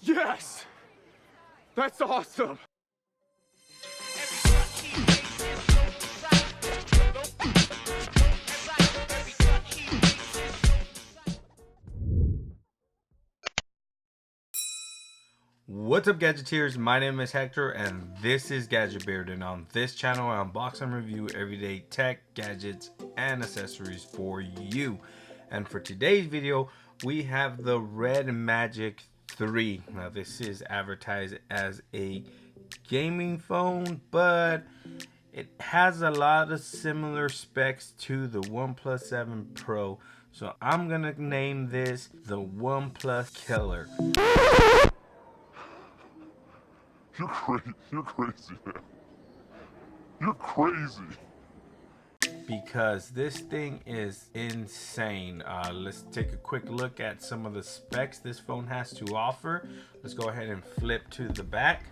Yes! That's awesome! What's up, Gadgeteers? My name is Hector and this is Gadget Beard, and on this channel I unbox and review everyday tech, gadgets, and accessories for you. And for today's video we have the RedMagic 3. Now this is advertised as a gaming phone, but it has a lot of similar specs to the OnePlus 7 Pro. So I'm gonna name this the OnePlus Killer. You're crazy, man. You're crazy. Because this thing is insane. Let's take a quick look at some of the specs this phone has to offer. Let's go ahead and flip to the back.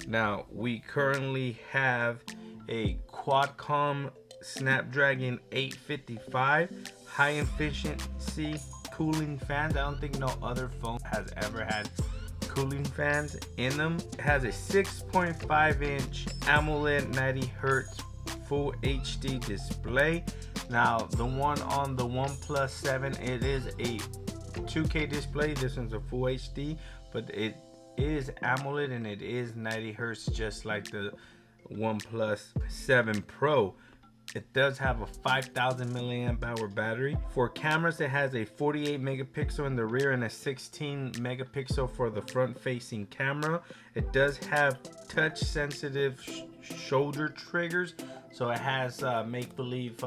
Now, we currently have a Qualcomm Snapdragon 855 high efficiency cooling fans. I don't think no other phone has ever had cooling fans in them. It has a 6.5 inch AMOLED 90 Hz full HD display. Now the one on the OnePlus 7, it is a 2K display. This one's a full HD, but it is AMOLED and it is 90 Hz just like the OnePlus 7 Pro. It does have a 5,000 milliamp hour battery. For cameras, it has a 48 megapixel in the rear and a 16 megapixel for the front facing camera. It does have touch sensitive shoulder triggers, so it has make-believe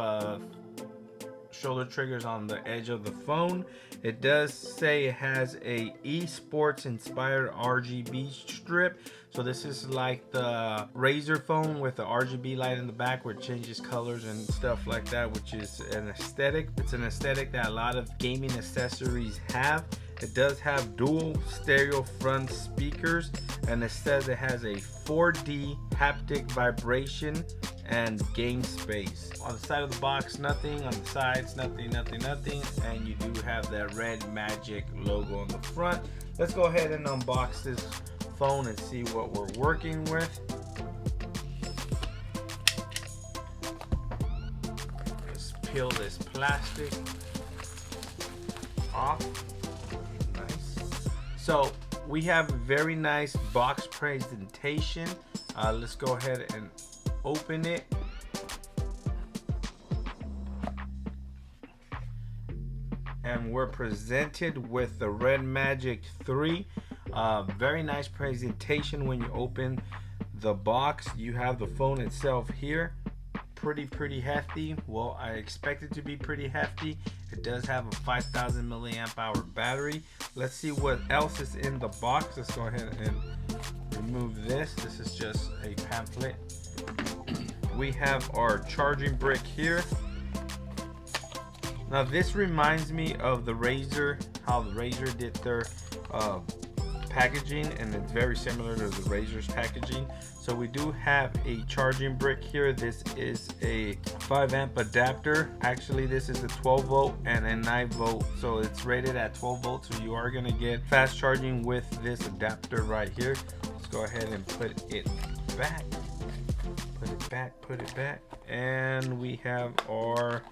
shoulder triggers on the edge of the phone. It does say it has a esports inspired RGB strip. So this is like the Razer phone with the RGB light in the back where it changes colors and stuff like that, which is an aesthetic. It's an aesthetic that a lot of gaming accessories have. It does have dual stereo front speakers, and it says it has a 4D haptic vibration and game space. On the side of the box, nothing. On the sides, nothing. And you do have that RedMagic logo on the front. Let's go ahead and unbox this phone and see what we're working with. Let's peel this plastic off. Nice. So we have a very nice box presentation. Let's go ahead and open it. And we're presented with the RedMagic 3. Very nice presentation. When you open the box, you have the phone itself here. Pretty hefty. Well, I expect it to be pretty hefty. It does have a 5,000 milliamp hour battery. Let's see what else is in the box. Let's go ahead and remove this. This is just a pamphlet. We have our charging brick here. Now this reminds me of the Razer, how the Razer did their packaging, and it's very similar to the Razer's packaging. So we do have a charging brick here. This is a 5 amp adapter. Actually, this is a 12 volt and a 9 volt, so it's rated at 12 volts, so you are going to get fast charging with this adapter right here. Let's go ahead and put it back. Put it back, and we have our,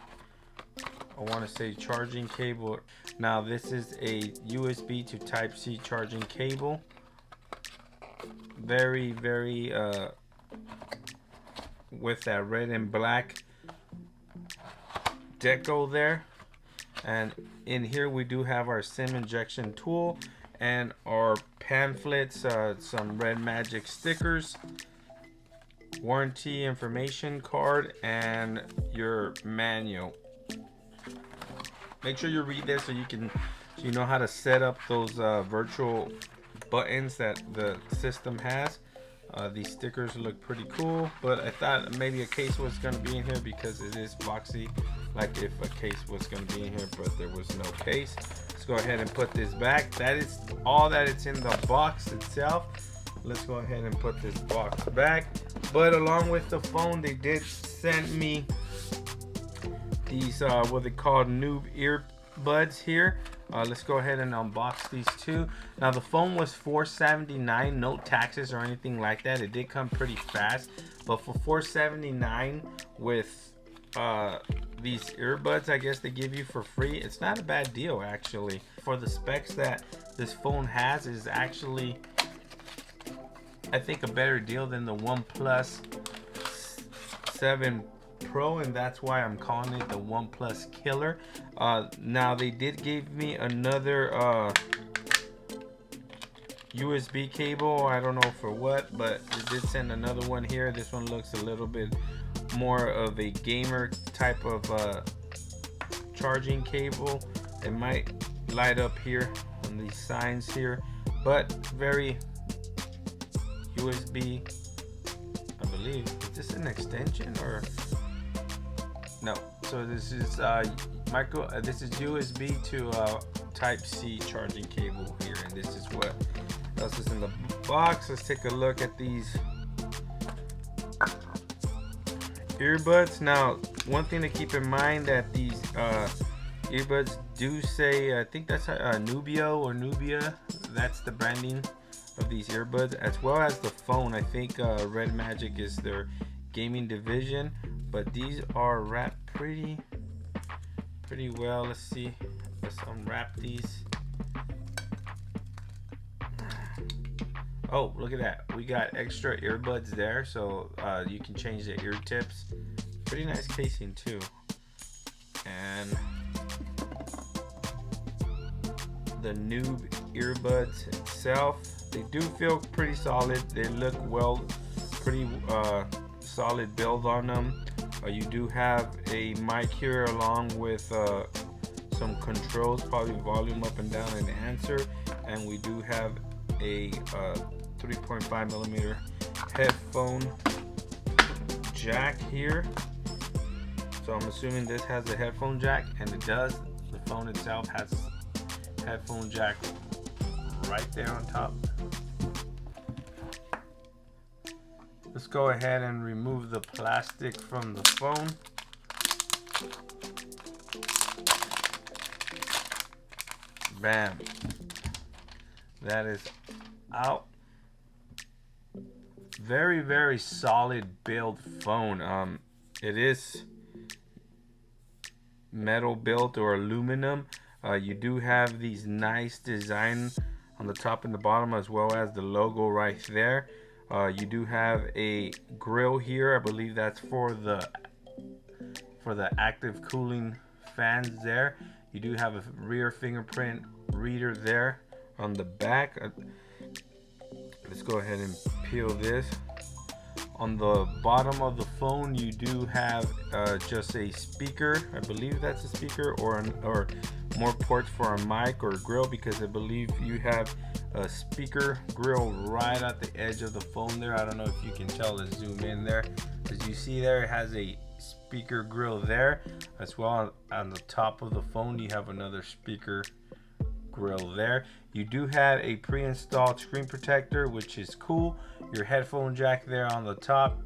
I want to say, charging cable. Now this is a USB to Type-C charging cable. Very with that red and black deco there. And in here we do have our SIM injection tool and our pamphlets, some RedMagic stickers, warranty information card, and your manual. Make sure you read this so you know how to set up those virtual buttons that the system has. These stickers look pretty cool, but I thought maybe a case was going to be in here because it is boxy, like if a case was going to be in here, but there was no case. Let's go ahead and put this back. That is all that it's in the box itself. Let's go ahead and put this box back. But along with the phone, they did send me these what they call Nubia Earbuds here. Let's go ahead and unbox these two. Now the phone was $479, no taxes or anything like that. It did come pretty fast, but for $479 with these earbuds, I guess they give you for free, it's not a bad deal actually. For the specs that this phone has, is actually, I think, a better deal than the OnePlus 7 Pro, and that's why I'm calling it the OnePlus Killer. Now they did give me another USB cable. I don't know for what, but they did send another one here. This one looks a little bit more of a gamer type of charging cable. It might light up here on these signs here, but very USB, I believe. Is this an extension or no? So this is this is USB to Type C charging cable here, and this is what else is in the box. Let's take a look at these earbuds. Now, one thing to keep in mind, that these earbuds do say, I think that's Nubia. That's the branding of these earbuds, as well as the phone. I think RedMagic is their gaming division, but these are wrapped pretty well. Let's see. Let's unwrap these. Oh, look at that. We got extra earbuds there, so you can change the ear tips. Pretty nice casing too. And the new earbuds itself, they do feel pretty solid. They look pretty solid build on them. You do have a mic here along with some controls, probably volume up and down and answer, and we do have a 3.5 millimeter headphone jack here. So I'm assuming this has a headphone jack, and it does. The phone itself has a headphone jack right there on top. Let's go ahead and remove the plastic from the phone. Bam. That is out. Very solid build phone. It is metal built or aluminum. You do have these nice design on the top and the bottom, as well as the logo right there. You do have a grill here. I believe that's for the active cooling fans there. You do have a rear fingerprint reader there on the back. Let's go ahead and peel this. On the bottom of the phone, you do have just a speaker. I believe that's a speaker, or more ports for a mic or a grill, because I believe you have a speaker grill right at the edge of the phone there. I don't know if you can tell. Let's zoom in there. As you see there, it has a speaker grill there, as well on the top of the phone you have another speaker grill there. You do have a pre-installed screen protector, which is cool. Your headphone jack there on the top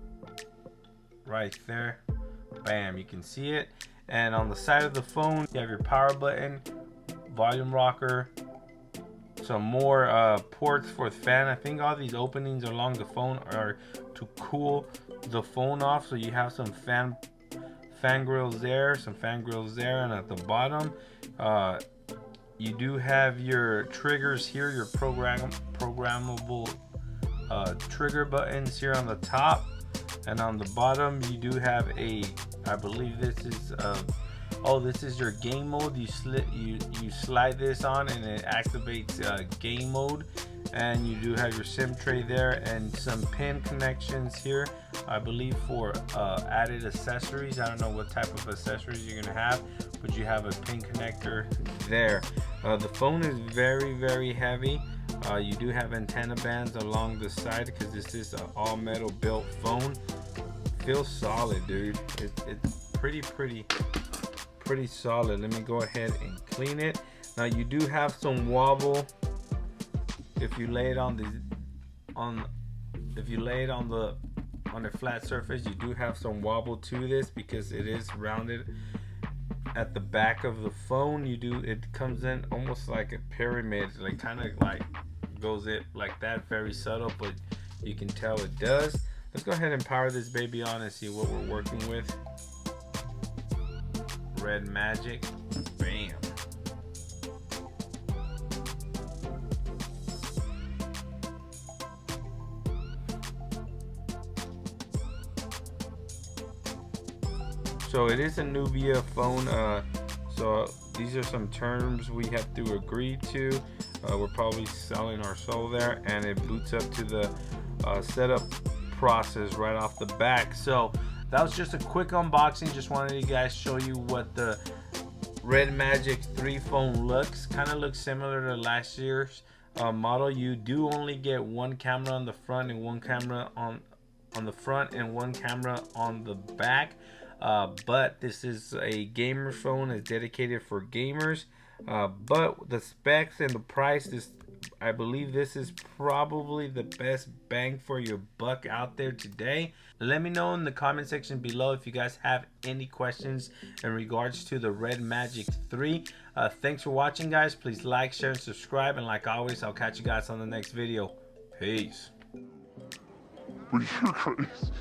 right there. Bam, you can see it. And on the side of the phone you have your power button, volume rocker, some more ports for the fan. I think all these openings along the phone are to cool the phone off, so you have some fan grills there, and at the bottom you do have your triggers here, your programmable trigger buttons here on the top, and on the bottom you do have a, I believe this is this is your game mode. You slide this on and it activates game mode. And you do have your SIM tray there and some pin connections here, I believe, for added accessories. I don't know what type of accessories you're gonna have, but you have a pin connector there. The phone is very heavy. You do have antenna bands along the side because this is an all metal built phone. Feels solid, dude. It's pretty solid. Let me go ahead and clean it. Now you do have some wobble. If you lay it on a flat surface, you do have some wobble to this because it is rounded at the back of the phone, it comes in almost like a pyramid, like kind of like goes it like that, very subtle, but you can tell it does. Let's go ahead and power this baby on and see what we're working with. RedMagic, bam. So it is a Nubia phone, so these are some terms we have to agree to. We're probably selling our soul there, and it boots up to the setup process right off the back. So that was just a quick unboxing. Just wanted to guys show you what the RedMagic 3 phone looks. Kind of looks similar to last year's model. You do only get one camera on the front and one camera on the front and one camera on the back. But this is a gamer phone. It's dedicated for gamers. But the specs and the price, I believe this is probably the best bang for your buck out there today. Let me know in the comment section below if you guys have any questions in regards to the RedMagic 3. Thanks for watching, guys. Please like, share, and subscribe. And like always, I'll catch you guys on the next video. Peace. But you're crazy.